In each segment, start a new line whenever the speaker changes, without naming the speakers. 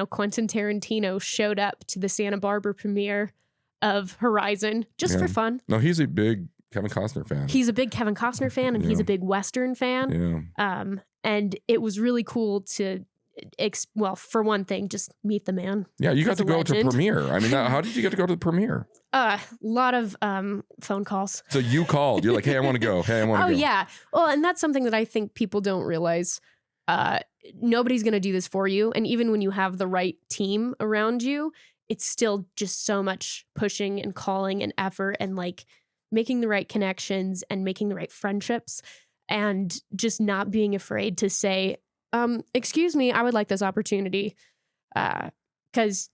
Quentin Tarantino showed up to the Santa Barbara premiere of Horizon just for fun.
No, he's a big Kevin Costner fan.
He's a big Kevin Costner fan, and he's a big Western fan.
Yeah.
And it was really cool to, for one thing, just meet the man.
Yeah, you got to go to premiere. I mean, how did you get to go to the premiere?
A lot of phone calls.
So you called. You're like, hey, I want to go. Hey, I want to go.
Oh, yeah. Well, and that's something that I think people don't realize. Nobody's going to do this for you. And even when you have the right team around you, it's still just so much pushing and calling and effort and like making the right connections and making the right friendships and just not being afraid to say, excuse me, I would like this opportunity. Because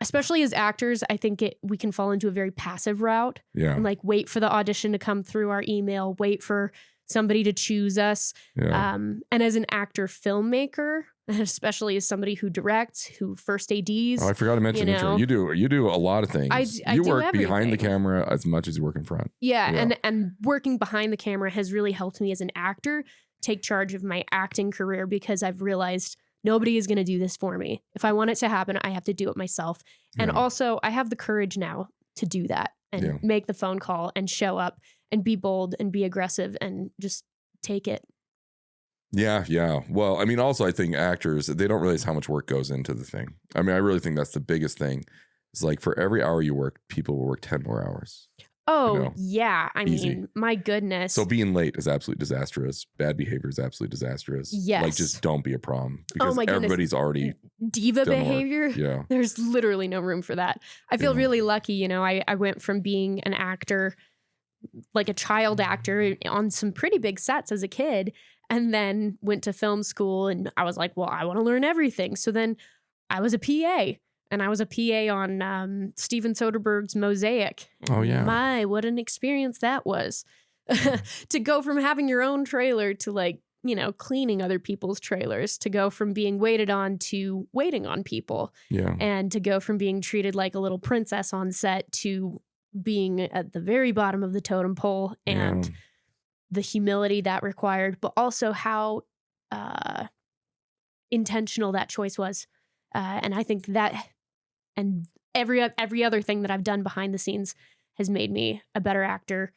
especially as actors, I think we can fall into a very passive route.
Yeah.
And like wait for the audition to come through our email, wait for somebody to choose us.
Yeah.
And as an actor filmmaker, especially as somebody who directs, who first ADs.
Oh, I forgot to mention intro. You do a lot of things.
I
you
do
work
everything.
behind the camera as much as you work in front.
Yeah. And working behind the camera has really helped me as an actor take charge of my acting career because I've realized nobody is going to do this for me. If I want it to happen, I have to do it myself. And also I have the courage now to do that and make the phone call and show up and be bold and be aggressive and just take it.
Yeah, yeah. Well, I mean, also, I think actors, they don't realize how much work goes into the thing. I mean, I really think that's the biggest thing. It's like for every hour you work, people will work 10 more hours.
Oh, yeah. I
Easy.
mean, my goodness.
So being late is absolutely disastrous. Bad behavior is absolutely disastrous.
Yes.
Like, just don't be a prom because
my goodness.
everybody's already
diva behavior.
Yeah.
There's literally no room for that. I feel really lucky. I went from being an actor, like a child actor on some pretty big sets as a kid, and then went to film school and I was like, well, I want to learn everything. So then I was a PA and I was a PA on Steven Soderbergh's Mosaic.
Oh, yeah.
My, what an experience that was. To go from having your own trailer to like, cleaning other people's trailers, to go from being waited on to waiting on people.
Yeah.
And to go from being treated like a little princess on set to being at the very bottom of the totem pole and the humility that required, but also how intentional that choice was. And I think that and every other thing that I've done behind the scenes has made me a better actor,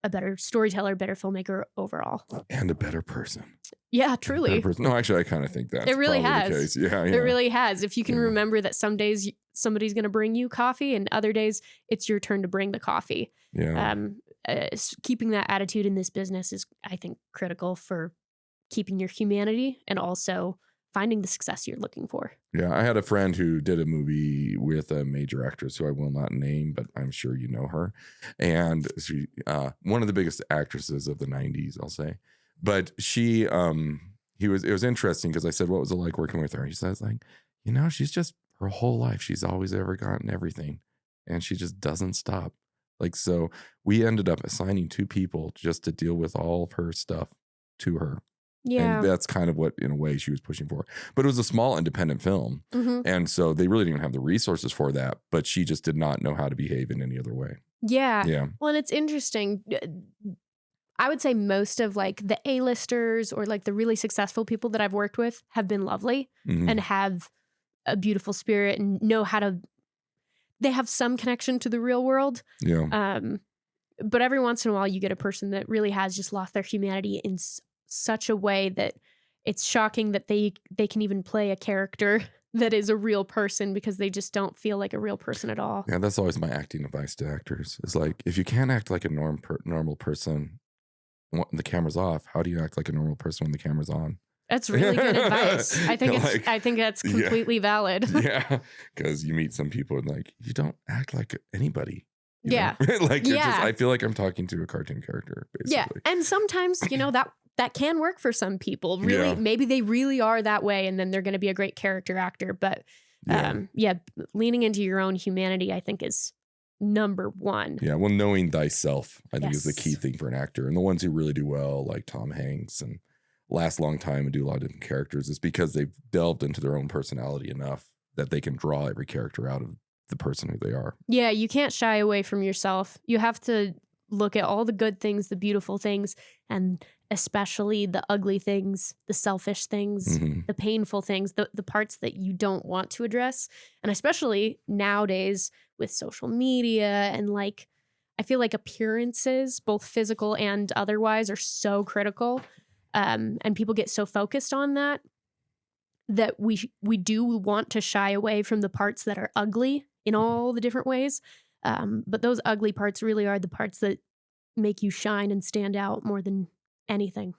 a better storyteller, better filmmaker overall.
And a better person.
Yeah, truly.
No, actually, I kind of think that's
it really
probably the
has.
case. Yeah,
It really has. If you can remember that some days somebody's going to bring you coffee and other days it's your turn to bring the coffee.
Yeah.
Keeping that attitude in this business is, I think, critical for keeping your humanity and also finding the success you're looking for.
Yeah, I had a friend who did a movie with a major actress who I will not name, but I'm sure you know her. And she, one of the biggest actresses of the 90s, I'll say. But she, it was interesting because I said, what was it like working with her? He says, like, she's just her whole life, she's always ever gotten everything. And she just doesn't stop. Like, so we ended up assigning 2 people just to deal with all of her stuff to her.
Yeah.
And that's kind of what, in a way, she was pushing for. But it was a small independent film. Mm-hmm. And so they really didn't have the resources for that. But she just did not know how to behave in any other way.
Yeah.
Yeah.
Well, and it's interesting. I would say most of like the A-listers or like the really successful people that I've worked with have been lovely and have a beautiful spirit and know how to, they have some connection to the real world.
Yeah.
But every once in a while you get a person that really has just lost their humanity in such a way that it's shocking that they can even play a character that is a real person because they just don't feel like a real person at all.
Yeah, that's always my acting advice to actors. It's like, if you can't act like a normal person when the camera's off, how do you act like a normal person when the camera's on?
That's really good advice. I think that's completely valid.
Yeah, because you meet some people and like, you don't act like anybody.
Yeah.
Like, you're just, I feel like I'm talking to a cartoon character, basically.
Yeah, and sometimes, that can work for some people. Really, maybe they really are that way and then they're going to be a great character actor. But leaning into your own humanity, I think, is number one. Yeah,
well, knowing thyself, I think, is the key thing for an actor. And the ones who really do well, like Tom Hanks, and last a long time and do a lot of different characters, is because they've delved into their own personality enough that they can draw every character out of the person who they are.
Yeah, you can't shy away from yourself. You have to look at all the good things, the beautiful things, and especially the ugly things, the selfish things,
Mhm.
the painful things, the parts that you don't want to address. And especially nowadays with social media and like, I feel like appearances, both physical and otherwise, are so critical. And people get so focused on that we do want to shy away from the parts that are ugly in all the different ways. But those ugly parts really are the parts that make you shine and stand out more than anything.